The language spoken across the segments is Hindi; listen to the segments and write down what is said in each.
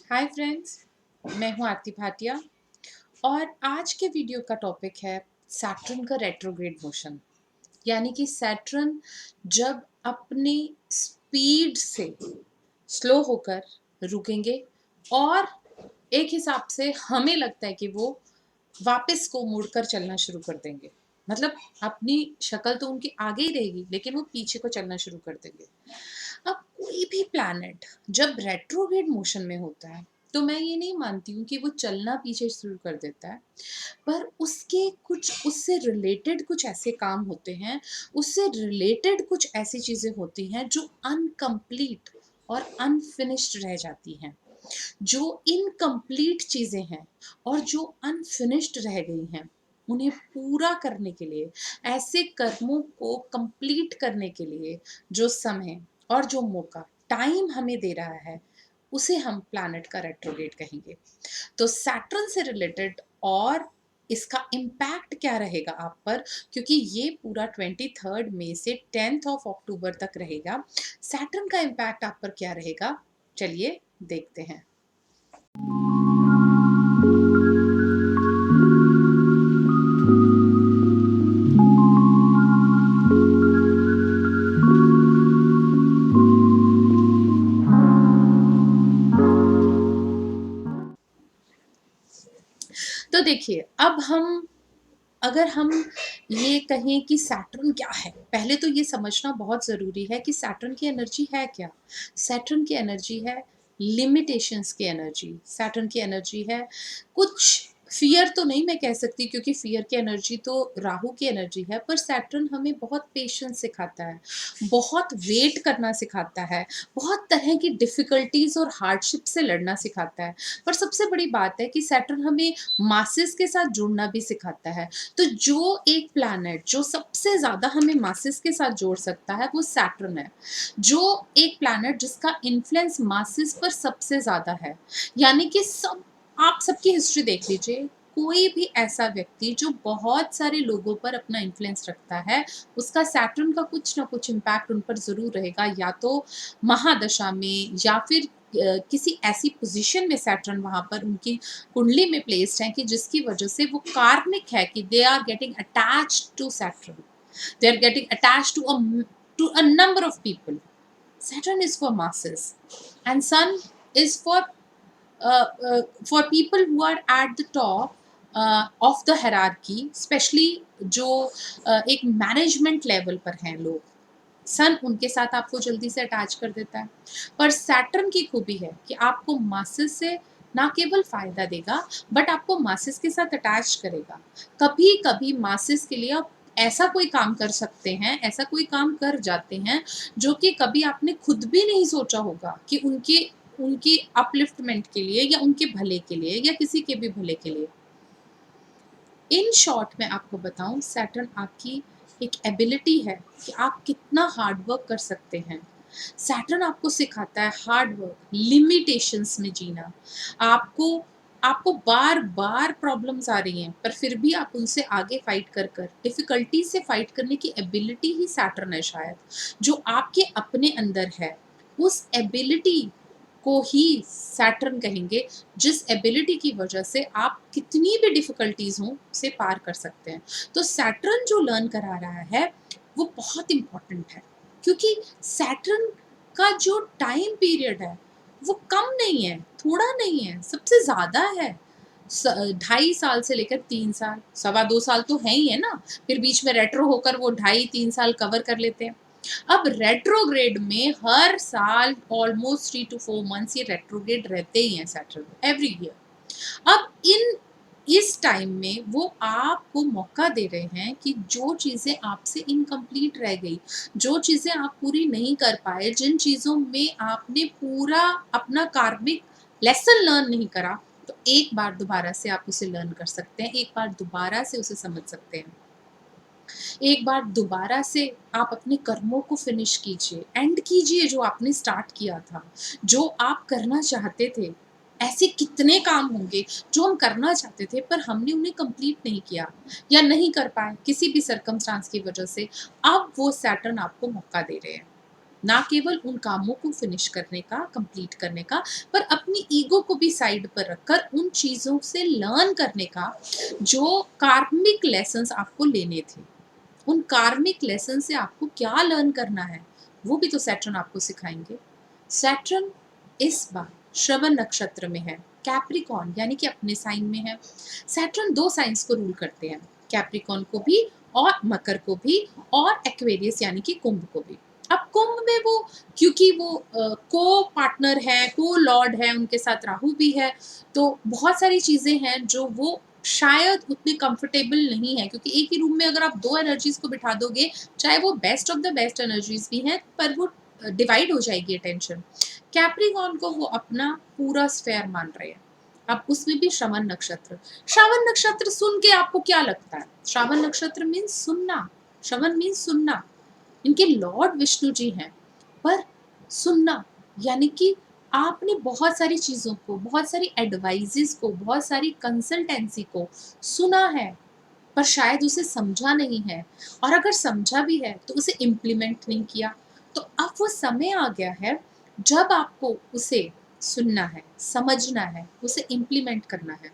हाय फ्रेंड्स, मैं हूं आरती भाटिया और आज के वीडियो का टॉपिक है सैटर्न का रेट्रोग्रेड मोशन। यानी कि सैटर्न जब अपनी स्पीड से स्लो होकर रुकेंगे और एक हिसाब से हमें लगता है कि वो वापस को मुड़कर चलना शुरू कर देंगे। मतलब अपनी शक्ल तो उनकी आगे ही रहेगी लेकिन वो पीछे को चलना शुरू कर देंगे। अब कोई भी प्लैनेट जब रेट्रोग्रेड मोशन में होता है तो मैं ये नहीं मानती हूँ कि वो चलना पीछे शुरू कर देता है, पर उसके कुछ उससे रिलेटेड कुछ ऐसे काम होते हैं, उससे रिलेटेड कुछ ऐसी चीजें होती हैं जो अनकम्प्लीट और अनफिनिश्ड रह जाती हैं। जो इनकम्प्लीट चीजें हैं और जो अनफिनिश्ड रह गई हैं, उन्हें पूरा करने के लिए, ऐसे कर्मों को कंप्लीट करने के लिए जो समय और जो मौका टाइम हमें दे रहा है, उसे हम प्लैनेट का रेट्रोग्रेड कहेंगे। तो सैटर्न से रिलेटेड और इसका इम्पैक्ट क्या रहेगा आप पर, क्योंकि ये पूरा 23 मई से 10 अक्टूबर तक रहेगा। सैटर्न का इम्पैक्ट आप पर क्या रहेगा, चलिए देखते हैं। तो देखिए, अब हम अगर हम ये कहें कि सैटर्न क्या है, पहले तो ये समझना बहुत ज़रूरी है कि सैटर्न की एनर्जी है क्या? सैटर्न की एनर्जी है लिमिटेशंस की एनर्जी। सैटर्न की एनर्जी है कुछ फ़ियर तो नहीं मैं कह सकती, क्योंकि फ़ियर की एनर्जी तो राहु की एनर्जी है, पर सैटर्न हमें बहुत पेशेंस सिखाता है, बहुत वेट करना सिखाता है, बहुत तरह की डिफ़िकल्टीज़ और हार्डशिप से लड़ना सिखाता है। पर सबसे बड़ी बात है कि सैटर्न हमें मासेस के साथ जुड़ना भी सिखाता है। तो जो एक प्लैनेट जो सबसे ज़्यादा हमें मासेस के साथ जोड़ सकता है वो सैटर्न है। जो एक प्लैनेट जिसका इन्फ्लुएंस मासेस पर सबसे ज़्यादा है। यानी कि सब आप सबकी हिस्ट्री देख लीजिए, कोई भी ऐसा व्यक्ति जो बहुत सारे लोगों पर अपना इन्फ्लुएंस रखता है, उसका सैटर्न का कुछ ना कुछ इम्पैक्ट उन पर ज़रूर रहेगा, या तो महादशा में या फिर किसी ऐसी पोजीशन में सैटर्न वहाँ पर उनकी कुंडली में प्लेस्ड हैं कि जिसकी वजह से वो कार्मिक है कि they are getting attached to Saturn, they are getting attached to a number of people. Saturn is for masses and Sun is for people who are at the top of the hierarchy, especially जो एक मैनेजमेंट लेवल पर हैं लोग। सन उनके साथ आपको जल्दी से अटैच कर देता है। पर सैटर्न की खूबी है कि आपको मासेस से ना केवल फ़ायदा देगा, बट आपको मासेस के साथ अटैच करेगा। कभी-कभी मासेस के लिए आप ऐसा कोई काम कर सकते हैं, ऐसा कोई काम कर जाते हैं, जो कि कभी आपने खुद भी नहीं सोचा होगा कि उनकी उनकी अपलिफ्टमेंट के लिए या उनके भले के लिए या किसी के भी भले के लिए। इन शॉर्ट मैं आपको बताऊँ, सैटर्न आपकी एक एबिलिटी है कि आप कितना हार्ड वर्क कर सकते हैं। सैटर्न आपको सिखाता है हार्ड वर्क, लिमिटेशंस में जीना। आपको आपको बार-बार प्रॉब्लम्स आ रही हैं, पर फिर भी आप उनसे आगे फाइट कर डिफ़िकल्टी से फाइट करने की एबिलिटी ही सैटर्न है शायद, जो आपके अपने अंदर है। उस एबिलिटी को ही सैटर्न कहेंगे, जिस एबिलिटी की वजह से आप कितनी भी डिफ़िकल्टीज़ हों, उसे पार कर सकते हैं। तो सैटर्न जो लर्न करा रहा है, वो बहुत इम्पोर्टेंट है, क्योंकि सैटर्न का जो टाइम पीरियड है, वो कम नहीं है, थोड़ा नहीं है, सबसे ज़्यादा है। 2.5 साल से लेकर 3 साल, सवा 2 साल तो हैं ही है ना, फिर बीच में रेट्रो होकर वो 2.5-3 साल कवर कर लेते हैं। अब रेट्रोग्रेड में हर साल ऑलमोस्ट 3 टू 4 मंथ्स ये रेट्रोग्रेड रहते ही हैं सैटर्न, एवरी ईयर। अब इस टाइम में वो आपको मौका दे रहे हैं कि जो चीज़ें आपसे इनकम्प्लीट रह गई, जो चीज़ें आप पूरी नहीं कर पाए, जिन चीज़ों में आपने पूरा अपना कार्मिक लेसन लर्न नहीं करा, तो एक बार दोबारा से आप उसे लर्न कर सकते हैं, एक बार दोबारा से उसे समझ सकते हैं। एक बार दोबारा से आप अपने कर्मों को फिनिश कीजिए, एंड कीजिए जो आपने स्टार्ट किया था, जो आप करना चाहते थे। ऐसे कितने काम होंगे जो हम करना चाहते थे पर हमने उन्हें कंप्लीट नहीं किया या नहीं कर पाए किसी भी सर्कमस्टांस की वजह से। अब वो सैटर्न आपको मौका दे रहे हैं। ना केवल उन कामों को फिनिश करने का, कंप्लीट करने का, पर अपनी ईगो को भी साइड पर रखकर उन चीज़ों से लर्न करने का, जो कार्मिक लेसन्स आपको लेने थे। उन कार्मिक लेसन से आपको क्या लर्न करना है, वो भी तो सैटर्न आपको सिखाएँगे। सैटर्न इस बार श्रवण नक्षत्र में है, कैप्रिकॉर्न यानी कि अपने साइन में है। सैटर्न 2 साइन्स को रूल करते हैं, कैप्रिकॉर्न को भी और मकर को भी और एक्वेरियस यानी कि कुंभ को भी। अब कुंभ में वो क्योंकि वो को पार्टनर है, को लॉर्ड है, उनके साथ राहु भी है, तो बहुत सारी चीज़ें हैं जो वो शायद उतने कंफर्टेबल नहीं है, क्योंकि एक ही रूम में अगर आप 2 एनर्जीज़ को बिठा दोगे, चाहे वो best of the best energies भी हैं, पर वो डिवाइड हो जाएगी अटेंशन। कैप्रिकॉर्न को वो अपना पूरा स्फेयर मान रहे हैं। अब उसमें भी श्रवण नक्षत्र। श्रवण नक्षत्र सुन के आपको क्या लगता है? श्रवण नक्षत्र मीन्स सुनना, श्रवण मीन्स सुनना। इनके लॉर्ड विष्णु जी हैं, पर सुनना यानी कि आपने बहुत सारी चीज़ों को, बहुत सारी एडवाइसेस को, बहुत सारी कंसल्टेंसी को सुना है, पर शायद उसे समझा नहीं है, और अगर समझा भी है तो उसे इम्प्लीमेंट नहीं किया। तो अब वो समय आ गया है जब आपको उसे सुनना है, समझना है, उसे इम्प्लीमेंट करना है।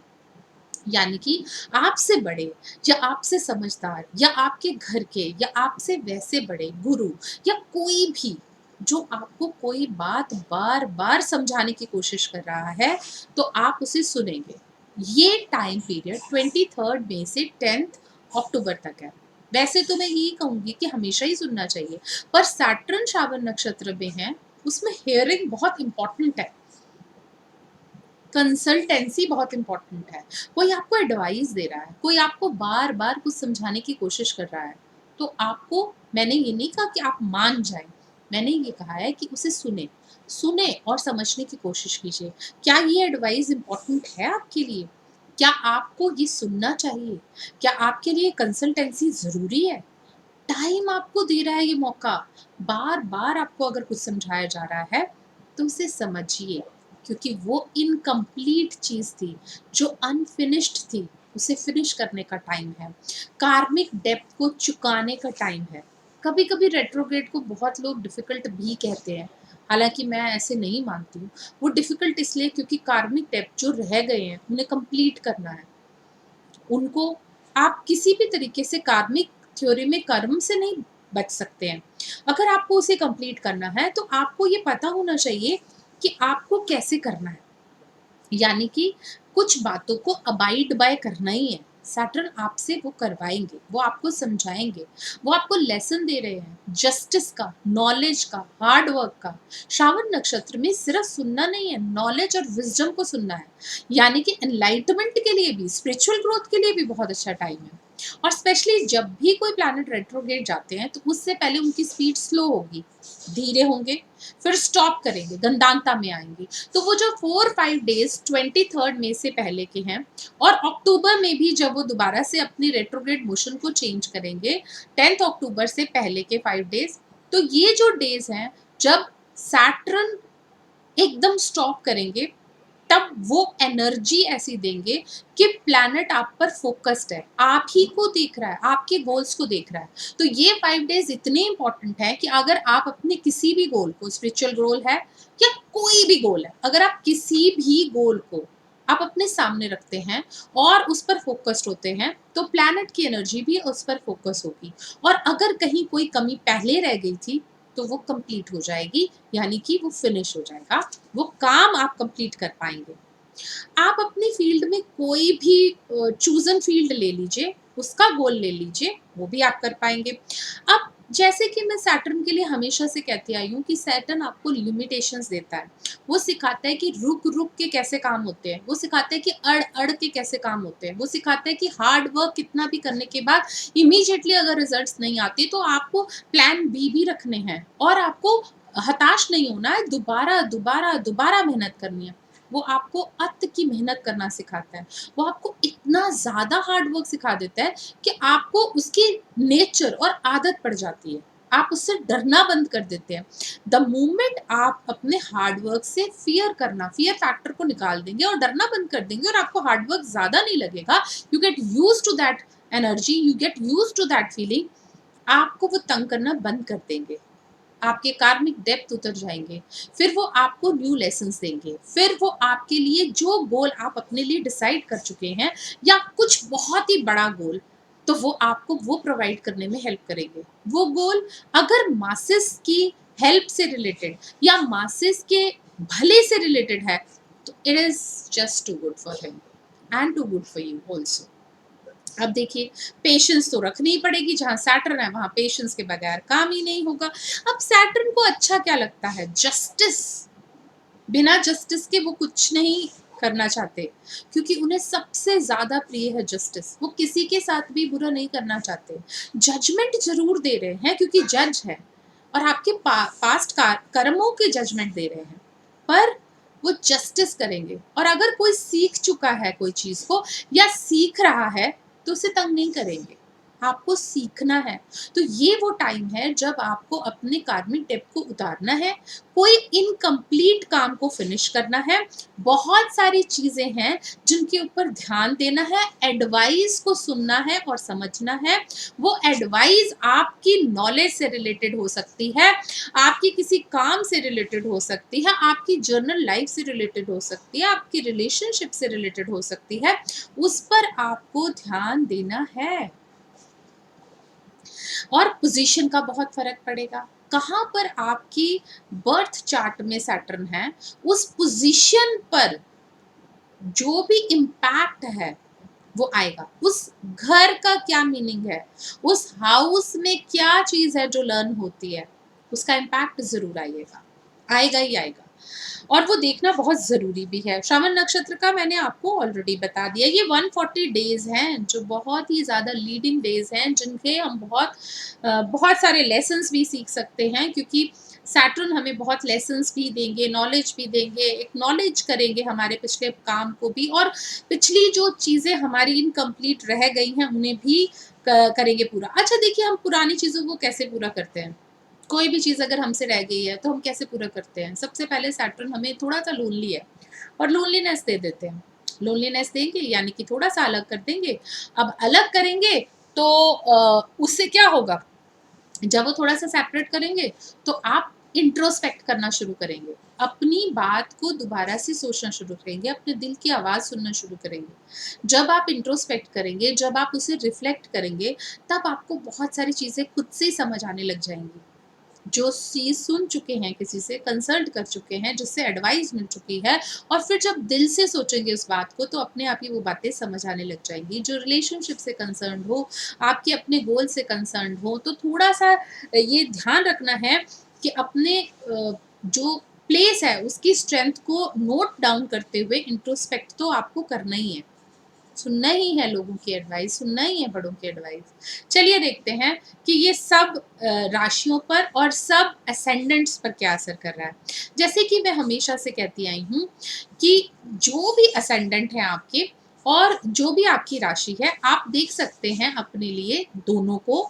यानी कि आपसे बड़े या आपसे समझदार या आपके घर के या आपसे वैसे बड़े गुरु या कोई भी जो आपको कोई बात बार-बार समझाने की कोशिश कर रहा है, तो आप उसे सुनेंगे। ये टाइम पीरियड 23 मई से 10 अक्टूबर तक है। वैसे तो मैं यही कहूँगी कि हमेशा ही सुनना चाहिए, पर सैटर्न श्रावण नक्षत्र में है, उसमें हियरिंग बहुत इम्पोर्टेंट है। कंसल्टेंसी बहुत इम्पोर्टेंट है। कोई आपको एडवाइस दे रहा है, कोई आपको बार-बार कुछ समझाने की कोशिश कर रहा है, तो आपको, मैंने ये नहीं कहा कि आप मान जाएँ, मैंने ये कहा है कि उसे सुनें। सुनें और समझने की कोशिश कीजिए। क्या ये एडवाइस इम्पोर्टेंट है आपके लिए? क्या आपको ये सुनना चाहिए? क्या आपके लिए कंसल्टेंसी ज़रूरी है? टाइम आपको दे रहा है ये मौका, बार-बार आपको अगर कुछ समझाया जा रहा है, तो उसे समझिए, क्योंकि वो इनकम्प्लीट चीज़ थी, जो अनफिनिश्ड थी, उसे फिनिश करने का टाइम है। कार्मिक डेब्ट को चुकाने का टाइम है। कभी-कभी रेट्रोग्रेड को बहुत लोग डिफ़िकल्ट भी कहते हैं, हालाँकि मैं ऐसे नहीं मानती हूँ। वो डिफ़िकल्ट इसलिए क्योंकि कार्मिक डेब्ट जो रह गए हैं, उन्हें कंप्लीट करना है। उनको आप किसी भी तरीके से कार्मिक थ्योरी में कर्म से नहीं बच सकते हैं। अगर आपको उसे कंप्लीट करना है, तो आपको ये पता होना चाहिए कि आपको कैसे करना है। यानी कि कुछ बातों को अबाइड बाय करना ही है। सैटर्न आपसे वो करवाएँगे, वो आपको समझाएँगे, वो आपको लेसन दे रहे हैं, जस्टिस का, नॉलेज का, हार्ड वर्क का। श्रावण नक्षत्र में सिर्फ सुनना नहीं है, नॉलेज और विज़डम को सुनना है। यानी कि एनलाइटमेंट के लिए भी, स्पिरिचुअल ग्रोथ के लिए भी बहुत अच्छा टाइम है। और स्पेशली जब भी कोई प्लैनेट रेट्रोग्रेड जाते हैं, तो उससे पहले उनकी स्पीड स्लो होगी, धीरे होंगे, फिर स्टॉप करेंगे, गंडांता में आएँगे। तो वो जो 4-5 डेज़ 23 मई से पहले के हैं, और अक्टूबर में भी जब वो दोबारा से अपनी रेट्रोग्रेड मोशन को चेंज करेंगे, 10th अक्टूबर से पहले के 5 डेज़, तो ये जो डेज़ हैं, जब सैटर्न एकदम स्टॉप करेंगे, तब वो एनर्जी ऐसी देंगे कि प्लैनेट आप पर फोकस्ड है, आप ही को देख रहा है, आपके गोल्स को देख रहा है। तो ये 5 डेज़ इतने इम्पोर्टेंट हैं कि अगर आप अपने किसी भी गोल को, स्पिरिचुअल गोल है या कोई भी गोल है, अगर आप किसी भी गोल को आप अपने सामने रखते हैं और उस पर फोकस्ड होते हैं, तो प्लैनेट की एनर्जी भी उस पर फोकस होगी, और अगर कहीं कोई कमी पहले रह गई थी, तो वो कंप्लीट हो जाएगी, यानी कि वो फिनिश हो जाएगा, वो काम आप कंप्लीट कर पाएँगे। आप अपनी फ़ील्ड में कोई भी चूज़न फ़ील्ड ले लीजिए, उसका गोल ले लीजिए, वो भी आप कर पाएँगे। अब जैसे कि मैं सैटर्न के लिए हमेशा से कहती आई हूँ कि सैटर्न आपको लिमिटेशंस देता है। वो सिखाता है कि रुक-रुक के कैसे काम होते हैं, वो सिखाता है कि अड़-अड़ के कैसे काम होते हैं, वो सिखाता है कि हार्ड वर्क कितना भी करने के बाद इमीडिएटली अगर रिज़ल्ट्स नहीं आते, तो आपको प्लान बी भी रखने हैं और आपको हताश नहीं होना है, दोबारा, दोबारा, दोबारा मेहनत करनी है। वो आपको अत की मेहनत करना सिखाता है। वो आपको इतना ज़्यादा हार्ड वर्क सिखा देता है कि आपको उसकी नेचर और आदत पड़ जाती है। आप उससे डरना बंद कर देते हैं। द मोमेंट आप अपने हार्ड वर्क से फ़ियर फैक्टर को निकाल देंगे और डरना बंद कर देंगे, और आपको हार्ड वर्क ज़्यादा नहीं लगेगा, you get used to that energy, you get used to that feeling, आपको वो तंग करना बंद कर देंगे। आपके कार्मिक डेप्थ उतर जाएँगे, फिर वो आपको न्यू लेसन्स देंगे, फिर वो आपके लिए जो गोल आप अपने लिए डिसाइड कर चुके हैं या कुछ बहुत ही बड़ा गोल, तो वो आपको वो प्रोवाइड करने में हेल्प करेंगे। वो गोल अगर मासेस की हेल्प से रिलेटेड या मासेस के भले से रिलेटेड है, तो it is just too good for him and too good for you also. अब देखिए, पेशेंस तो रखनी ही पड़ेगी, जहाँ सैटर्न है वहाँ पेशेंस के बगैर काम ही नहीं होगा। अब सैटर्न को अच्छा क्या लगता है? जस्टिस। बिना जस्टिस के वो कुछ नहीं करना चाहते, क्योंकि उन्हें सबसे ज़्यादा प्रिय है जस्टिस। वो किसी के साथ भी बुरा नहीं करना चाहते। जजमेंट ज़रूर दे रहे हैं क्योंकि जज है और आपके पास्ट कर्मों के जजमेंट दे रहे हैं, पर वो जस्टिस करेंगे। और अगर कोई सीख चुका है कोई चीज़ को या सीख रहा है, तो उसे तंग नहीं करेंगे। आपको सीखना है। तो ये वो टाइम है जब आपको अपने कार्मिक डेब्ट को उतारना है, कोई इनकम्प्लीट काम को फिनिश करना है, बहुत सारी चीज़ें हैं जिनके ऊपर ध्यान देना है, एडवाइस को सुनना है और समझना है। वो एडवाइस आपकी नॉलेज से रिलेटेड हो सकती है, आपकी किसी काम से रिलेटेड हो सकती है, आपकी जर्नल लाइफ से रिलेटेड हो सकती है, आपकी रिलेशनशिप से रिलेटेड हो सकती है, उस पर आपको ध्यान देना है। और पोजीशन का बहुत फ़र्क पड़ेगा। कहाँ पर आपकी बर्थ चार्ट में सैटर्न है, उस पोजीशन पर जो भी इम्पैक्ट है, वो आएगा। उस घर का क्या मीनिंग है, उस हाउस में क्या चीज़ है जो लर्न होती है, उसका इम्पैक्ट ज़रूर आइएगा, आएगा ही आएगा। और वो देखना बहुत ज़रूरी भी है। श्रवण नक्षत्र का मैंने आपको ऑलरेडी बता दिया, ये 140 डेज़ हैं, जो बहुत ही ज़्यादा लीडिंग डेज़ हैं, जिनके हम बहुत सारे लेसन्स भी सीख सकते हैं, क्योंकि सैटर्न हमें बहुत लेसन्स भी देंगे, नॉलेज भी देंगे, एक्नॉलेज करेंगे हमारे पिछले काम को भी, और पिछली जो चीज़ें हमारी इनकम्प्लीट रह गई हैं, उन्हें भी करेंगे पूरा। अच्छा देखिए, हम पुरानी चीज़ों को कैसे पूरा करते हैं? कोई भी चीज़ अगर हमसे रह गई है, तो हम कैसे पूरा करते हैं? सबसे पहले सैटर्न हमें थोड़ा-सा लोनली है और लोनलीनेस दे देते हैं। लोनलीनेस देंगे यानी कि थोड़ा-सा अलग कर देंगे। अब अलग करेंगे तो उससे क्या होगा? जब वो थोड़ा-सा सेपरेट करेंगे, तो आप इंट्रोस्पेक्ट करना शुरू करेंगे। अपनी बात को दोबारा से सोचना शुरू करेंगे, अपने दिल की आवाज़ सुनना शुरू करेंगे। जब आप इंट्रोस्पेक्ट करेंगे, जब आप उसे रिफ्लेक्ट करेंगे, तब आपको बहुत सारी चीज़ें खुद से ही समझ आने लग जाएँगी। जो चीज़ सुन चुके हैं, किसी से कंसल्ट कर चुके हैं, जिससे एडवाइस मिल चुकी है, और फिर जब दिल से सोचेंगे उस बात को, तो अपने आप ही वो बातें समझ आने लग जाएँगी। जो रिलेशनशिप से कंसर्न्ड हो, आपके अपने गोल से कंसर्न्ड हो, तो थोड़ा-सा ये ध्यान रखना है कि अपने जो प्लेस है, उसकी स्ट्रेंथ को नोट डाउन करते हुए इंट्रोस्पेक्ट तो आपको करना ही है। सुनना ही है लोगों की एडवाइस, सुनना ही है बड़ों की एडवाइस। चलिए देखते हैं कि ये सब राशियों पर और सब असेंडेंट्स पर क्या असर कर रहा है। जैसे कि मैं हमेशा से कहती आई हूँ कि जो भी असेंडेंट है आपके और जो भी आपकी राशि है, आप देख सकते हैं अपने लिए दोनों को,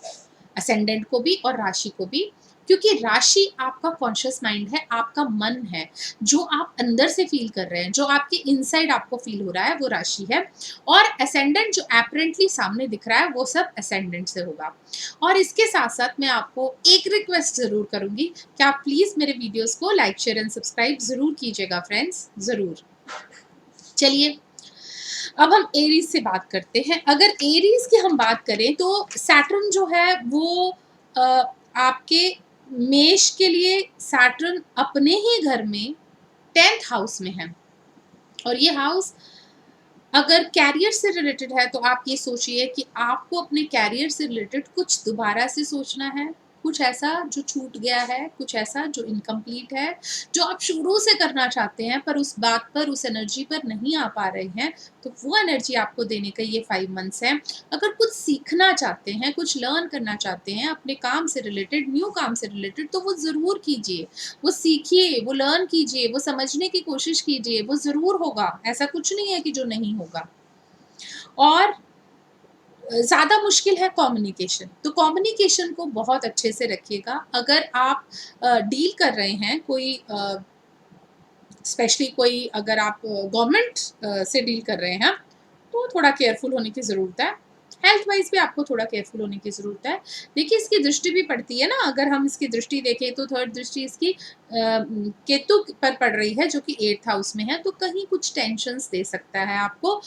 असेंडेंट को भी और राशि को भी, क्योंकि राशि आपका कॉन्शियस माइंड है, आपका मन है, जो आप अंदर से फ़ील कर रहे हैं, जो आपके इनसाइड आपको फ़ील हो रहा है, वो राशि है। और असेंडेंट जो एपरेंटली सामने दिख रहा है, वो सब असेंडेंट से होगा। और इसके साथ-साथ मैं आपको एक रिक्वेस्ट ज़रूर करूँगी कि आप प्लीज़ मेरे वीडियोज़ को लाइक, शेयर एंड सब्सक्राइब ज़रूर कीजिएगा फ्रेंड्स, ज़रूर। चलिए, अब हम एरीज़ से बात करते हैं। अगर एरीज़ की हम बात करें, तो सैटर्न जो है वो आपके मेष के लिए सैटर्न अपने ही घर में 10th हाउस में है, और ये हाउस अगर कैरियर से रिलेटेड है, तो आप ये सोचिए कि आपको अपने कैरियर से रिलेटेड कुछ दोबारा से सोचना है, कुछ ऐसा जो छूट गया है, कुछ ऐसा जो इनकम्प्लीट है, जो आप शुरू से करना चाहते हैं पर उस बात पर, उस एनर्जी पर नहीं आ पा रहे हैं, तो वो एनर्जी आपको देने का ये 5 मंथ्स है। अगर कुछ सीखना चाहते हैं, कुछ लर्न करना चाहते हैं अपने काम से रिलेटेड, न्यू काम से रिलेटेड, तो वो ज़रूर कीजिए। वो सीखिए, वो लर्न कीजिए, वो समझने की कोशिश कीजिए, वो ज़रूर होगा, ऐसा कुछ नहीं है कि जो नहीं होगा। और ज़्यादा मुश्किल है कम्युनिकेशन, तो कम्युनिकेशन को बहुत अच्छे से रखिएगा। अगर आप डील कर रहे हैं कोई स्पेशली कोई, अगर आप गवर्नमेंट से डील कर रहे हैं, तो थोड़ा केयरफुल होने की ज़रूरत है। हेल्थ वाइज भी आपको थोड़ा केयरफुल होने की ज़रूरत है। देखिए इसकी दृष्टि भी पड़ती है ना, अगर हम इसकी दृष्टि देखें तो थर्ड दृष्टि इसकी केतु पर पड़ रही है जो कि 8th हाउस में है, तो कहीं कुछ टेंशन्स दे सकता है आपको।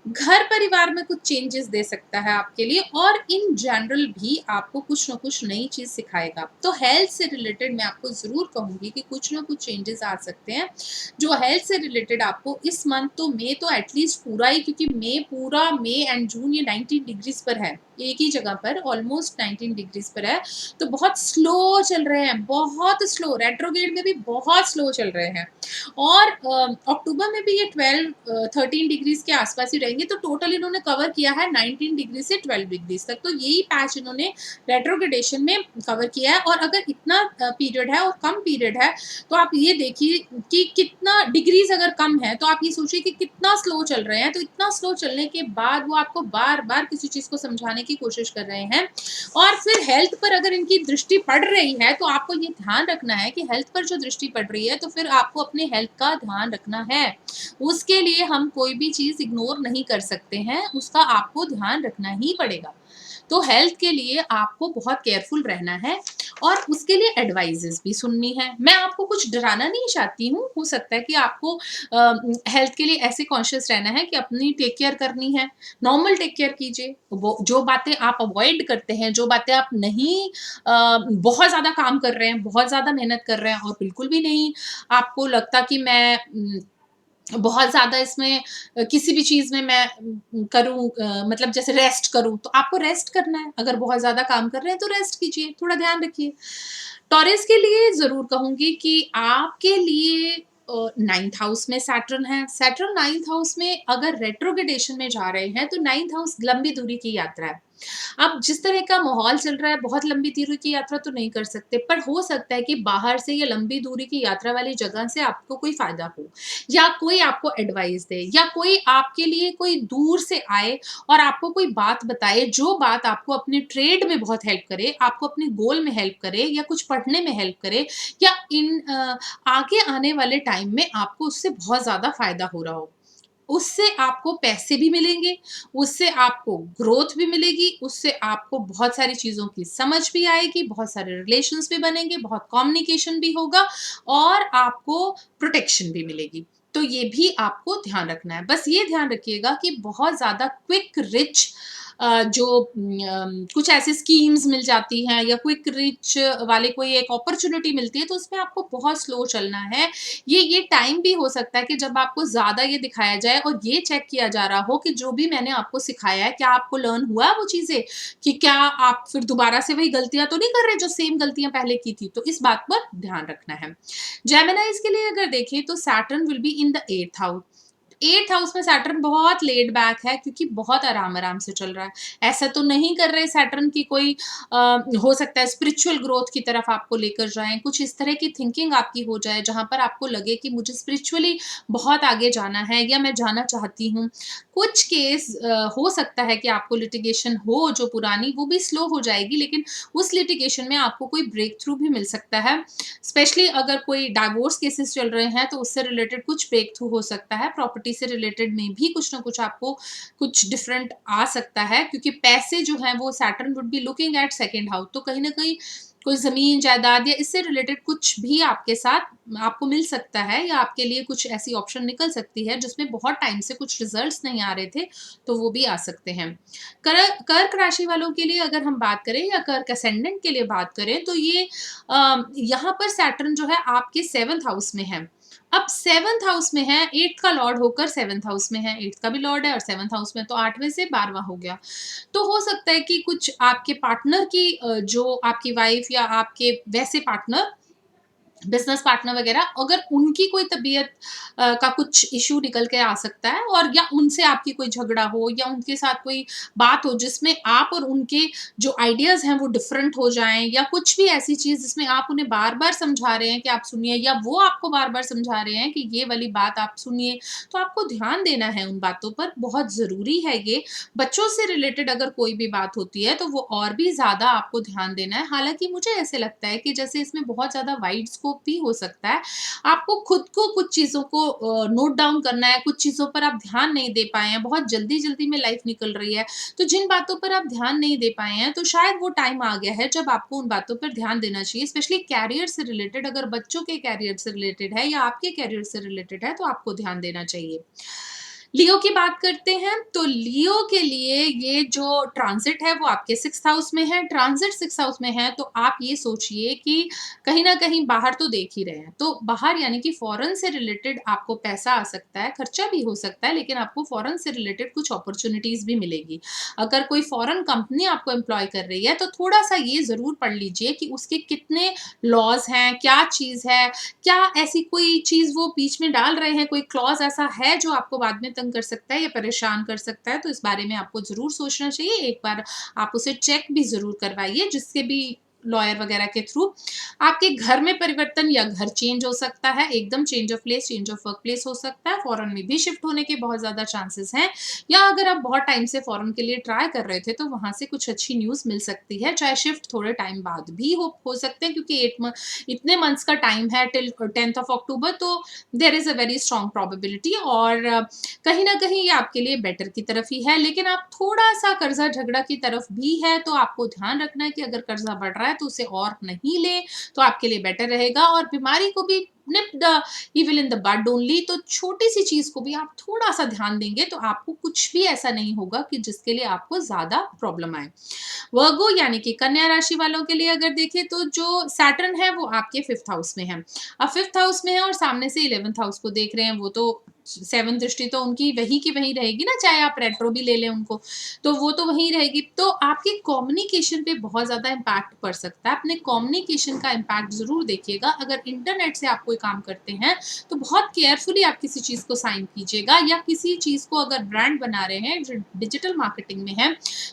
घर परिवार में कुछ चेंजेस दे सकता है आपके लिए, और इन जनरल भी आपको कुछ न कुछ नई चीज़ सिखाएगा। तो हेल्थ से रिलेटेड मैं आपको ज़रूर कहूँगी कि कुछ न कुछ चेंजेस आ सकते हैं, जो हेल्थ से रिलेटेड आपको इस मंथ तो मई तो एटलीस्ट पूरा ही, क्योंकि मई एंड जून ये 19 डिग्रीज़ पर है, एक ही जगह पर ऑलमोस्ट 19 डिग्रीज़ पर है, तो बहुत स्लो चल रहे हैं, बहुत स्लो, रेट्रोग्रेड में भी बहुत स्लो चल रहे हैं। और अक्टूबर में भी ये 13 डिग्रीज़ के आसपास ही रहेंगे, तो टोटल इन्होंने कवर किया है 19 डिग्री से 12 डिग्रीज़ तक, तो यही पैच इन्होंने रेट्रोग्रेडेशन में कवर किया है। और अगर इतना पीरियड है और कम पीरियड है, तो आप ये देखिए कि कितना डिग्रीज़ अगर कम है, तो आप ये सोचिए कि कितना स्लो चल रहे हैं। तो इतना स्लो चलने के बाद वो आपको बार-बार किसी चीज़ को समझाने की कोशिश कर रहे हैं, और फिर हेल्थ पर अगर इनकी दृष्टि पड़ रही है, तो आपको ये ध्यान रखना है कि हेल्थ पर जो दृष्टि पड़ रही है, तो फिर आपको अपने हेल्थ का ध्यान रखना है। उसके लिए हम कोई भी चीज़ इग्नोर नहीं कर सकते हैं, उसका आपको ध्यान रखना ही पड़ेगा। तो हेल्थ के लिए आपको बहुत केयरफुल रहना है, और उसके लिए एडवाइसेस भी सुननी है। मैं आपको कुछ डराना नहीं चाहती हूँ, हो सकता है कि आपको हेल्थ के लिए ऐसे कॉन्शियस रहना है कि अपनी टेक केयर करनी है, नॉर्मल टेक केयर कीजिए। वो जो बातें आप अवॉइड करते हैं, जो बातें आप नहीं बहुत ज़्यादा काम कर रहे हैं, बहुत ज़्यादा मेहनत कर रहे हैं, और बिल्कुल भी नहीं आपको लगता कि मैं बहुत ज़्यादा इसमें किसी भी चीज़ में मैं करूँ, मतलब जैसे रेस्ट करूँ, तो आपको रेस्ट करना है। अगर बहुत ज़्यादा काम कर रहे हैं तो रेस्ट कीजिए, थोड़ा ध्यान रखिए। टॉरस के लिए ज़रूर कहूँगी कि आपके लिए 9th हाउस में सैटर्न है। सैटर्न 9th हाउस में अगर रेट्रोग्रेडेशन में जा रहे हैं, तो 9th हाउस लंबी दूरी की यात्रा है। अब जिस तरह का माहौल चल रहा है, बहुत लंबी दूरी की यात्रा तो नहीं कर सकते, पर हो सकता है कि बाहर से या लंबी दूरी की यात्रा वाली जगह से आपको कोई फ़ायदा हो, या कोई आपको एडवाइस दे, या कोई आपके लिए कोई दूर से आए और आपको कोई बात बताए, जो बात आपको अपने ट्रेड में बहुत हेल्प करे, आपको अपने गोल में हेल्प करे, या कुछ पढ़ने में हेल्प करे, या आगे आने वाले टाइम में आपको उससे बहुत ज़्यादा फ़ायदा हो रहा हो। उससे आपको पैसे भी मिलेंगे, उससे आपको ग्रोथ भी मिलेगी, उससे आपको बहुत सारी चीज़ों की समझ भी आएगी, बहुत सारे रिलेशंस भी बनेंगे, बहुत कम्युनिकेशन भी होगा, और आपको प्रोटेक्शन भी मिलेगी। तो ये भी आपको ध्यान रखना है। बस ये ध्यान रखिएगा कि बहुत ज़्यादा क्विक रिच जो कुछ ऐसी स्कीम्स मिल जाती हैं, या क्विक रिच वाले कोई एक अपॉर्च्युनिटी मिलती है, तो उसमें आपको बहुत स्लो चलना है। ये टाइम भी हो सकता है कि जब आपको ज़्यादा ये दिखाया जाए और ये चेक किया जा रहा हो कि जो भी मैंने आपको सिखाया है, क्या आपको लर्न हुआ वो चीज़ें? कि क्या आप फिर दोबारा से वही गलतियाँ तो नहीं कर रहे जो सेम गलतियाँ पहले की थी? तो इस बात पर ध्यान रखना है। जेमिनीज़ के लिए अगर देखें तो Saturn will be in the 8th house. 8th house में सैटर्न बहुत लेड बैक है, क्योंकि बहुत आराम-आराम से चल रहा है। ऐसा तो नहीं कर रहे सैटर्न की कोई हो सकता है स्पिरिचुअल ग्रोथ की तरफ आपको लेकर जाएँ, कुछ इस तरह की थिंकिंग आपकी हो जाए जहाँ पर आपको लगे कि मुझे स्पिरिचुअली बहुत आगे जाना है, या मैं जाना चाहती हूँ। कुछ केस हो सकता है कि आपको लिटिगेशन हो जो पुरानी, वो भी स्लो हो जाएगी, लेकिन उस लिटिगेशन में आपको कोई ब्रेक थ्रू भी मिल सकता है। स्पेशली अगर कोई डाइवोर्स केसेस चल रहे हैं, तो उससे रिलेटेड कुछ ब्रेक थ्रू हो सकता है। प्रॉपर्टी से रिलेटेड में भी कुछ ना कुछ आपको कुछ डिफरेंट आ सकता है, क्योंकि पैसे जो हैं वो Saturn would be looking at second house, तो कहीं न कहीं कोई ज़मीन, जायदाद या इससे रिलेटेड कुछ भी आपके साथ आपको मिल सकता है, या आपके लिए कुछ ऐसी ऑप्शन निकल सकती है जिसमें बहुत टाइम से कुछ रिजल्ट्स नहीं आ रहे थे, तो वो भी आ सकते हैं। कर्क राशि वालों के लिए अगर हम बात करें, या कर्क असेंडेंट के लिए बात करें, तो ये यहाँ पर सैटर्न जो है आपके 7th हाउस में है। अब 7th हाउस में है, 8th का लॉर्ड होकर 7th हाउस में है, 8th का भी लॉर्ड है और 7th हाउस में, तो 8वें से 12वां हो गया। तो हो सकता है कि कुछ आपके पार्टनर की जो आपकी वाइफ या आपके वैसे पार्टनर, बिज़नेस पार्टनर वगैरह, अगर उनकी कोई तबीयत का कुछ इश्यू निकल के आ सकता है, और या उनसे आपकी कोई झगड़ा हो, या उनके साथ कोई बात हो जिसमें आप और उनके जो आइडियाज़ हैं वो डिफरेंट हो जाएँ, या कुछ भी ऐसी चीज़ जिसमें आप उन्हें बार-बार समझा रहे हैं कि आप सुनिए, या वो आपको बार-बार समझा रहे हैं कि ये वाली बात आप सुनिए, तो आपको ध्यान देना है उन बातों पर, बहुत ज़रूरी है ये। बच्चों से रिलेटेड अगर कोई भी बात होती है, तो वो और भी ज़्यादा आपको ध्यान देना है। हालाँकि मुझे ऐसे लगता है कि जैसे इसमें बहुत ज़्यादा वाइड स्कोप भी हो सकता है। आपको खुद को कुछ चीज़ों को नोट डाउन करना है, कुछ चीज़ों पर आप ध्यान नहीं दे पाए हैं, बहुत जल्दी-जल्दी में लाइफ़ निकल रही है, तो जिन बातों पर आप ध्यान नहीं दे पाए हैं, तो शायद वो टाइम आ गया है जब आपको उन बातों पर ध्यान देना चाहिए। स्पेशली करियर से रिलेटेड, अगर बच्चों के करियर से रिलेटेड है या आपके करियर से रिलेटेड है, तो आपको ध्यान देना चाहिए। लियो की बात करते हैं, तो लियो के लिए ये जो ट्रांज़िट है वो आपके 6th हाउस में है। ट्रांज़िट 6th हाउस में है, तो आप ये सोचिए कि कहीं न कहीं बाहर तो देख ही रहे हैं। तो बाहर यानी कि फ़ॉरेन से रिलेटेड आपको पैसा आ सकता है, खर्चा भी हो सकता है, लेकिन आपको फ़ॉरेन से रिलेटेड कुछ अपॉर्च्युनिटीज़ भी मिलेगी। अगर कोई फ़ॉरेन कंपनी आपको एम्प्लॉय कर रही है, तो थोड़ा-सा ये ज़रूर पढ़ लीजिए कि उसके कितने लॉज़ हैं, क्या चीज़ है, क्या ऐसी कोई चीज़ वो बीच में डाल रहे हैं, कोई क्लॉज़ ऐसा है जो आपको बाद में तंग कर सकता है या परेशान कर सकता है, तो इस बारे में आपको ज़रूर सोचना चाहिए। एक बार आप उसे चेक भी ज़रूर करवाइए, जिससे भी लॉयर वगैरह के थ्रू। आपके घर में परिवर्तन या घर चेंज हो सकता है, एकदम change of place, change of work place हो सकता है, फ़ॉरेन में भी शिफ्ट होने के बहुत ज़्यादा चांसेस हैं, या अगर आप बहुत टाइम से फ़ॉरेन के लिए ट्राई कर रहे थे, तो वहाँ से कुछ अच्छी न्यूज़ मिल सकती है, चाहे शिफ्ट थोड़े टाइम बाद भी हो सकते हैं, क्योंकि 8 इतने मंथ्स का टाइम है टिल 10th ऑफ अक्टूबर, तो there is a very strong probability, और कहीं न कहीं ये आपके लिए बेटर की तरफ ही है। लेकिन आप थोड़ा-सा कर्ज़ा झगड़ा की तरफ भी है, तो आपको ध्यान रखना है कि अगर कर्ज़ा बढ़ रहा है तो उसे और नहीं लें, तो आपके लिए बेटर रहेगा, और बीमारी को भी nip the evil in the bud only, तो छोटी-सी चीज़ को भी आप थोड़ा-सा ध्यान देंगे, तो आपको कुछ भी ऐसा नहीं होगा कि जिसके लिए आपको ज़्यादा प्रॉब्लम आए। वर्गो यानी कि कन्या राशि वालों के लिए अगर देखें, तो जो सैटर्न है वो आपके 5th हाउस में है। अब 5th हाउस में है और सामने से 11th हाउस को देख रहे हैं, वो तो 7 दृष्टि तो उनकी वहीं की वहीं रहेगी ना, चाहे आप रेट्रो भी ले लें उनको, तो वो तो वहीं रहेगी। तो आपके कम्युनिकेशन पे बहुत ज़्यादा इम्पैक्ट पड़ सकता है। अपने कम्युनिकेशन का इम्पैक्ट ज़रूर देखिएगा। अगर इंटरनेट से आप कोई काम करते हैं, तो बहुत केयरफुली आप किसी चीज़ को साइन कीजिएगा, या किसी चीज़ को अगर ब्रांड बना रहे हैं, जो डिजिटल मार्केटिंग में है,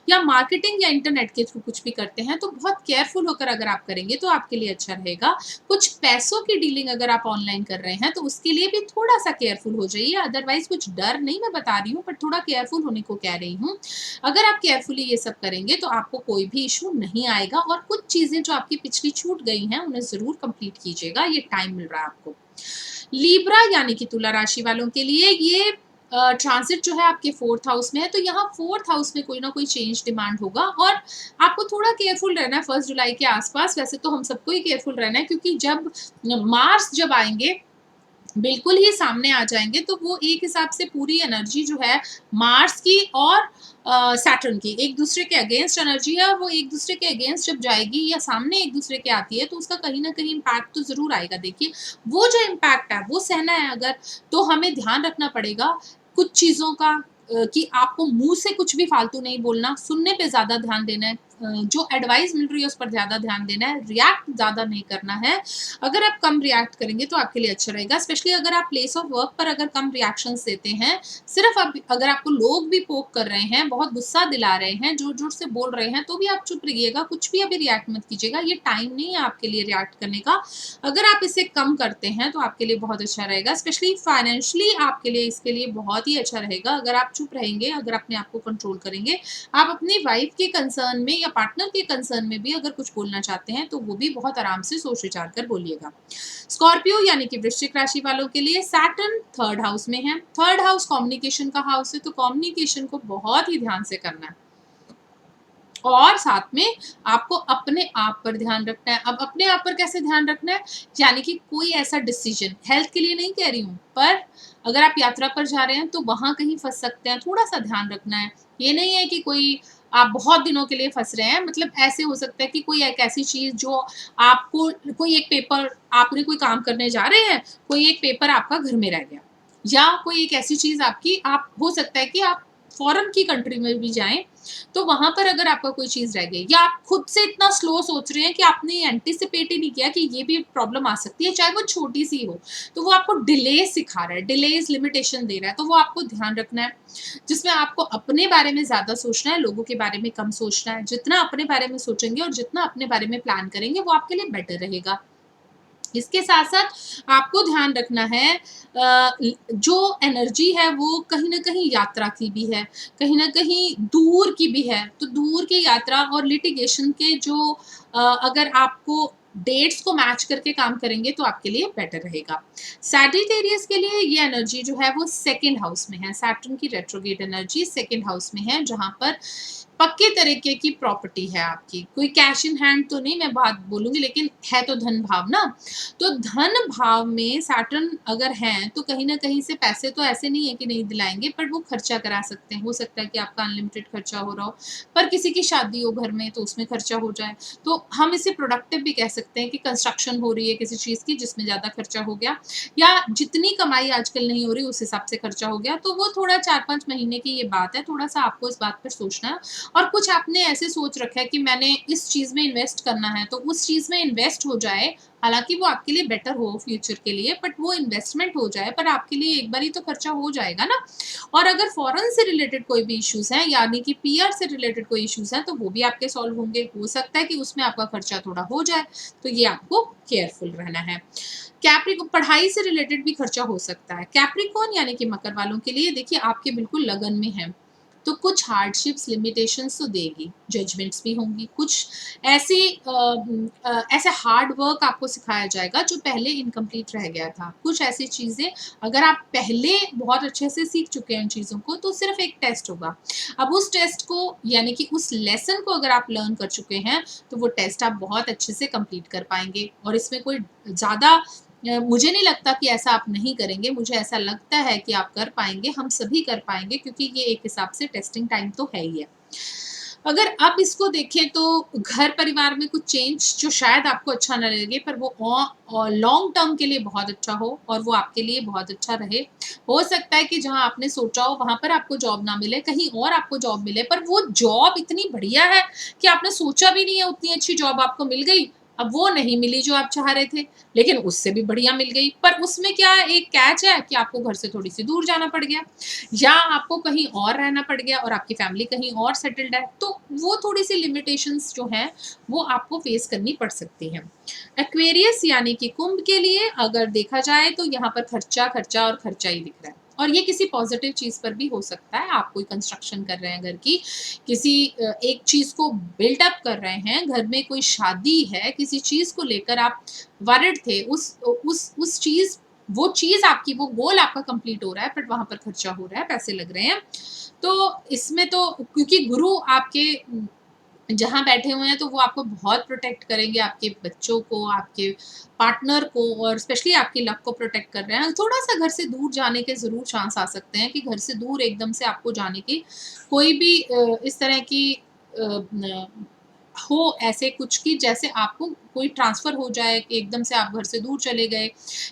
या मार्केटिंग या इंटरनेट के थ्रू कुछ भी करते हैं, तो बहुत केयरफुल होकर अगर आप करेंगे, तो आपके लिए अच्छा रहेगा। कुछ पैसों की डीलिंग अगर आप ऑनलाइन कर रहे हैं, तो उसके लिए भी थोड़ा-सा केयरफुल हो जाइए। अदरवाइज़ कुछ डर नहीं मैं बता रही हूँ, बट थोड़ा केयरफुल होने को कह रही हूँ। अगर आप केयरफुली ये सब करेंगे, तो आपको कोई भी इश्यू नहीं आएगा, और कुछ चीज़ें जो आपकी पिछली छूट गई हैं, उन्हें ज़रूर कंप्लीट कीजिएगा, ये टाइम मिल रहा है आपको। लिब्रा यानी कि तुला राशि वालों के लिए ये ट्रांज़िट जो है आपके 4th हाउस में है, तो यहाँ 4th हाउस में कोई ना कोई चेंज डिमांड होगा, और आपको थोड़ा केयरफुल रहना है 1 जुलाई के आस-पास। वैसे तो हम सबको ही केयरफुल रहना है, क्योंकि जब मार्स जब आएँगे, बिल्कुल ही सामने आ जाएँगे, तो वो एक हिसाब से पूरी एनर्जी जो है मार्स की और सैटर्न की एक-दूसरे के अगेंस्ट एनर्जी है, और वो एक-दूसरे के अगेंस्ट जब जाएगी या सामने एक-दूसरे के आती है, तो उसका कहीं न कहीं इम्पैक्ट तो ज़रूर आएगा। देखिए, वो जो इम्पैक्ट है, वो सहना है अगर, तो हमें ध्यान रखना पड़ेगा कुछ चीज़ों का, कि आपको मुँह से कुछ भी फालतू नहीं बोलना, सुनने पे ज़्यादा ध्यान देना है, जो एडवाइस मिल रही है उस पर ज़्यादा ध्यान देना है, रिएक्ट ज़्यादा नहीं करना है। अगर आप कम रिएक्ट करेंगे, तो आपके लिए अच्छा रहेगा, स्पेशली अगर आप प्लेस ऑफ वर्क पर अगर कम रिएक्शंस देते हैं, सिर्फ़ आप अगर आपको लोग भी पोक कर रहे हैं, बहुत गुस्सा दिला रहे हैं, ज़ोर-ज़ोर से बोल रहे हैं, तो भी आप चुप रहिएगा, कुछ भी अभी रिएक्ट मत कीजिएगा, ये टाइम नहीं है आपके लिए रिएक्ट करने का। अगर आप इसे कम करते हैं, तो आपके लिए बहुत अच्छा रहेगा, स्पेशली फाइनेंशियली आपके लिए इसके लिए बहुत ही अच्छा रहेगा, अगर आप चुप रहेंगे, अगर अपने आप को कंट्रोल करेंगे। आप अपनी वाइफ़ के कंसर्न में या पार्टनर के कंसर्न में भी अगर कुछ बोलना चाहते हैं, तो वो भी बहुत आराम से सोच-विचार कर बोलिएगा। स्कॉर्पियो यानी कि वृश्चिक राशि वालों के लिए सैटर्न 3rd हाउस में है। 3rd हाउस कम्युनिकेशन का हाउस है, तो कम्युनिकेशन को बहुत ही ध्यान से करना है। और साथ में आपको अपने आप पर ध्यान रखना है। अब अपने आप पर कैसे ध्यान रखना है? यानी कि कोई ऐसा डिसीज़न, हेल्थ के लिए नहीं कह रही हूँ, पर अगर आप यात्रा पर जा रहे हैं, तो वहाँ कहीं फँस सकते हैं, थोड़ा-सा ध्यान रखना है। ये नहीं है कि कोई आप बहुत दिनों के लिए फँस रहे हैं, मतलब ऐसे हो सकता है कि कोई एक ऐसी चीज़ जो आपको, कोई एक पेपर, आपने कोई काम करने जा रहे हैं, कोई एक पेपर आपका घर में रह गया, या कोई एक ऐसी चीज़ आपकी, आप हो सकता है कि आप फ़ॉरेन की कंट्री में भी जाएँ, तो वहाँ पर अगर आपका कोई चीज़ रह गई, या आप खुद से इतना स्लो सोच रहे हैं कि आपने एंटीसिपेट ही नहीं किया कि ये भी प्रॉब्लम आ सकती है, चाहे वो छोटी-सी हो, तो वो आपको डिले सिखा रहा है, डिलेज़ लिमिटेशन दे रहा है, तो वो आपको ध्यान रखना है। जिसमें आपको अपने बारे में ज़्यादा सोचना है, लोगों के बारे में कम सोचना है। जितना अपने बारे में सोचेंगे और जितना अपने बारे में प्लान करेंगे, वो आपके लिए बेटर रहेगा। इसके साथ-साथ आपको ध्यान रखना है, जो एनर्जी है वो कहीं न कहीं यात्रा की भी है, कहीं न कहीं दूर की भी है। तो दूर की यात्रा और लिटिगेशन के जो, अगर आपको डेट्स को मैच करके काम करेंगे तो आपके लिए बेटर रहेगा। सैजिटेरियस के लिए ये एनर्जी जो है वो सेकंड हाउस में है। सैटर्न की रेट्रोगेट एनर्जी सेकंड हाउस में है, जहां पर पक्के तरीके की प्रॉपर्टी है आपकी। कोई कैश इन हैंड तो नहीं मैं बात बोलूंगी, लेकिन है तो धन भाव ना। तो धन भाव में सैटर्न अगर है तो कहीं ना कहीं से पैसे तो ऐसे नहीं है कि नहीं दिलाएंगे, पर वो खर्चा करा सकते हैं। हो सकता है कि आपका अनलिमिटेड खर्चा हो रहा हो, पर किसी की शादी हो घर में तो उसमें खर्चा हो जाए। तो हम इसे प्रोडक्टिव भी कह सकते हैं कि कंस्ट्रक्शन हो रही है किसी चीज़ की जिसमें ज़्यादा खर्चा हो गया, या जितनी कमाई आजकल नहीं हो रही उस हिसाब से खर्चा हो गया। तो वो थोड़ा 4-5 महीने की ये बात है, थोड़ा सा आपको इस बात पर सोचना है। और कुछ आपने ऐसे सोच रखा है कि मैंने इस चीज़ में इन्वेस्ट करना है, तो उस चीज़ में इन्वेस्ट हो जाए, हालाँकि वो आपके लिए बेटर हो फ्यूचर के लिए, बट वो इन्वेस्टमेंट हो जाए, पर आपके लिए एक बारी तो खर्चा हो जाएगा ना। और अगर फॉरेन से रिलेटेड कोई भी इश्यूज़ हैं, यानी कि पीआर से रिलेटेड कोई इश्यूज़ हैं, तो वो भी आपके सॉल्व होंगे। हो सकता है कि उसमें आपका खर्चा थोड़ा हो जाए, तो ये आपको केयरफुल रहना है। कैप्रिको पढ़ाई से रिलेटेड भी खर्चा हो सकता है। कैप्रिकॉर्न यानी कि मकर वालों के लिए देखिए आपके बिल्कुल लगन में है, तो कुछ हार्डशिप्स, लिमिटेशंस तो देगी, जजमेंट्स भी होंगी। कुछ ऐसी ऐसे हार्ड वर्क आपको सिखाया जाएगा जो पहले इनकम्प्लीट रह गया था। कुछ ऐसी चीज़ें अगर आप पहले बहुत अच्छे से सीख चुके हैं उन चीज़ों को, तो सिर्फ़ एक टेस्ट होगा। अब उस टेस्ट को यानी कि उस लेसन को अगर आप लर्न कर चुके हैं, तो वो टेस्ट आप बहुत अच्छे से कंप्लीट कर पाएँगे। और इसमें कोई ज़्यादा मुझे नहीं लगता कि ऐसा आप नहीं करेंगे, मुझे ऐसा लगता है कि आप कर पाएँगे, हम सभी कर पाएँगे, क्योंकि ये एक हिसाब से टेस्टिंग टाइम तो है ही है। अगर अब इसको देखें तो घर परिवार में कुछ चेंज जो शायद आपको अच्छा ना लगे, पर वो लॉन्ग टर्म के लिए बहुत अच्छा हो और वो आपके लिए बहुत अच्छा रहे। हो सकता है कि जहाँ आपने सोचा हो वहाँ पर आपको जॉब ना मिले, कहीं और आपको जॉब मिले, पर वो जॉब इतनी बढ़िया है कि आपने सोचा भी नहीं है उतनी अच्छी जॉब आपको मिल गई। अब वो नहीं मिली जो आप चाह रहे थे, लेकिन उससे भी बढ़िया मिल गई, पर उसमें क्या एक कैच है कि आपको घर से थोड़ी-सी दूर जाना पड़ गया, या आपको कहीं और रहना पड़ गया और आपकी फैमिली कहीं और सेटल्ड है, तो वो थोड़ी-सी लिमिटेशंस जो हैं, वो आपको फेस करनी पड़ सकती हैं। एक्वेरियस यानी कि कुंभ के लिए अगर देखा जाए तो यहाँ पर खर्चा, खर्चा और खर्चा ही दिख रहा है। और ये किसी पॉज़िटिव चीज़ पर भी हो सकता है। आप कोई कंस्ट्रक्शन कर रहे हैं घर की, किसी एक चीज़ को बिल्ड अप कर रहे हैं, घर में कोई शादी है, किसी चीज़ को लेकर आप वरिड थे, उस चीज़ वो चीज़ आपकी, वो गोल आपका कंप्लीट हो रहा है, बट वहाँ पर खर्चा हो रहा है, पैसे लग रहे हैं। तो इसमें तो क्योंकि गुरु आपके जहाँ बैठे हुए हैं, तो वो आपको बहुत प्रोटेक्ट करेंगे, आपके बच्चों को, आपके पार्टनर को, और स्पेशली आपकी लक को प्रोटेक्ट कर रहे हैं। थोड़ा-सा घर से दूर जाने के ज़रूर चांस आ सकते हैं कि घर से दूर एकदम से आपको जाने की कोई भी इस तरह की न हो ऐसे कुछ कि जैसे आपको कोई ट्रांसफ़र हो जाए कि एकदम से आप घर से दूर चले गए,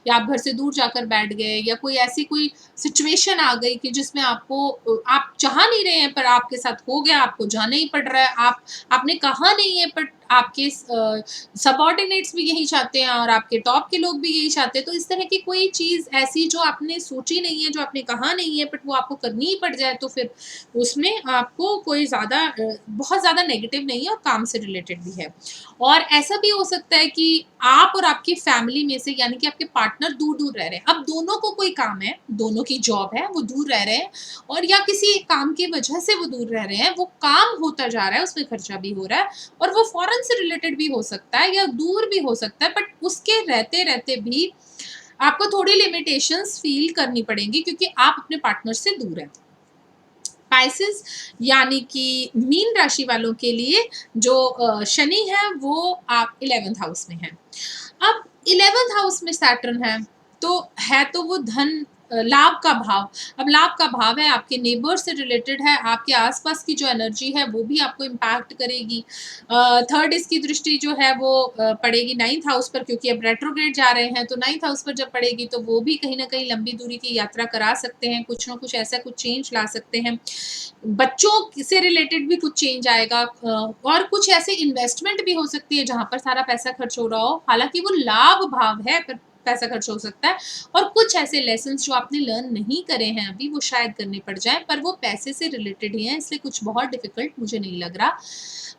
या आप घर से दूर जाकर बैठ गए, या कोई ऐसी कोई सिचुएशन आ गई कि जिसमें आपको आप चाह नहीं रहे हैं पर आपके साथ हो गया, आपको जाना ही पड़ रहा है। आपने कहा नहीं है, बट आपके सबॉर्डिनेट्स भी यही चाहते हैं और आपके टॉप के लोग भी यही चाहते हैं। तो इस तरह की कोई चीज़ ऐसी जो आपने सोची नहीं है, जो आपने कहा नहीं है, बट वो आपको करनी ही पड़ जाए, तो फिर उसमें आपको कोई ज़्यादा बहुत ज़्यादा नेगेटिव नहीं है और काम से रिलेटेड भी है। और ऐसा भी हो सकता है कि आप और आपकी फैमिली में से यानी कि आपके पार्टनर दूर-दूर रह रहे हैं। अब दोनों को कोई काम है, दोनों की जॉब है, वो दूर रह रहे हैं, और या किसी काम की वजह से वो दूर रह रहे हैं, वो काम होता जा रहा है, उसमें खर्चा भी हो रहा है, और वो फ़ॉरेन से रिलेटेड भी हो सकता है या दूर भी हो सकता है, बट उसके रहते-रहते भी आपको थोड़ी लिमिटेशंस फ़ील करनी पड़ेंगी क्योंकि आप अपने पार्टनर से दूर हैं। स्पाइसेस यानी कि मीन राशि वालों के लिए जो शनि है वो आप 11th हाउस में है। अब 11th हाउस में सैटर्न है तो वो धन लाभ का भाव। अब लाभ का भाव है, आपके नेबर से रिलेटेड है, आपके आसपास की जो एनर्जी है वो भी आपको इम्पैक्ट करेगी। थर्ड इसकी दृष्टि जो है वो पड़ेगी 9th हाउस पर, क्योंकि अब रेट्रोग्रेड जा रहे हैं, तो 9th हाउस पर जब पड़ेगी तो वो भी कहीं न कहीं लंबी दूरी की यात्रा करा सकते हैं, कुछ न कुछ ऐसा कुछ चेंज ला सकते हैं। बच्चों से रिलेटेड भी कुछ चेंज आएगा, और कुछ ऐसे इन्वेस्टमेंट भी हो सकती है जहाँ पर सारा पैसा खर्च हो रहा हो। हालाँकि वो लाभ भाव है, पर पैसा खर्च हो सकता है, और कुछ ऐसे लेसन्स जो आपने लर्न नहीं करे हैं अभी, वो शायद करने पड़ जाएँ, पर वो पैसे से रिलेटेड ही हैं, इसलिए कुछ बहुत डिफ़िकल्ट मुझे नहीं लग रहा।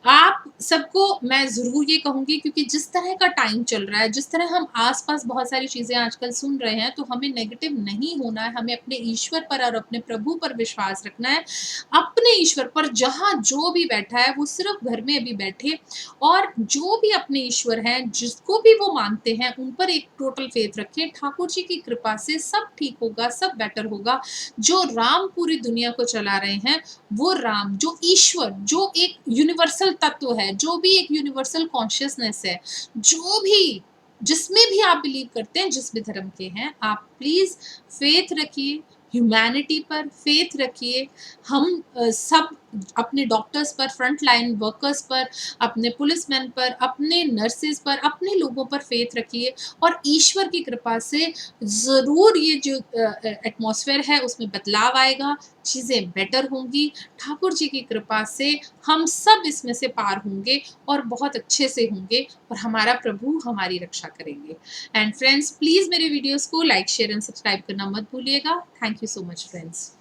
आप सबको मैं ज़रूर ये कहूँगी, क्योंकि जिस तरह का टाइम चल रहा है, जिस तरह हम आस-पास बहुत सारी चीज़ें आजकल सुन रहे हैं, तो हमें नेगेटिव नहीं होना है, हमें अपने ईश्वर पर और अपने प्रभु पर विश्वास रखना है। अपने ईश्वर पर जहाँ जो भी बैठा है, वो सिर्फ़ घर में अभी बैठे, और जो भी अपने ईश्वर हैं, जिसको भी वो मानते हैं, उन पर एक टोटल फ़ेथ रखें। ठाकुर जी की कृपा से सब ठीक होगा, सब बेटर होगा। जो राम पूरी दुनिया को चला रहे हैं, वो राम, जो ईश्वर, जो एक यूनिवर्सल तत्व है, जो भी एक यूनिवर्सल कॉन्शियसनेस है, जो भी जिसमें भी आप बिलीव करते हैं, जिस भी धर्म के हैं, आप प्लीज़ फ़ेथ रखिए, ह्यूमैनिटी पर फ़ेथ रखिए। हम सब अपने डॉक्टर्स पर, फ्रंट लाइन वर्कर्स पर, अपने पुलिसमैन पर, अपने नर्सेज़ पर, अपने लोगों पर फ़ेथ रखिए, और ईश्वर की कृपा से ज़रूर ये जो एटमॉस्फेयर है उसमें बदलाव आएगा, चीज़ें बेटर होंगी। ठाकुर जी की कृपा से हम सब इसमें से पार होंगे, और बहुत अच्छे से होंगे, और हमारा प्रभु हमारी रक्षा करेंगे। एंड फ्रेंड्स, प्लीज़ मेरे वीडियोज़ को लाइक, शेयर एंड सब्सक्राइब करना मत भूलिएगा। Thank you so much friends.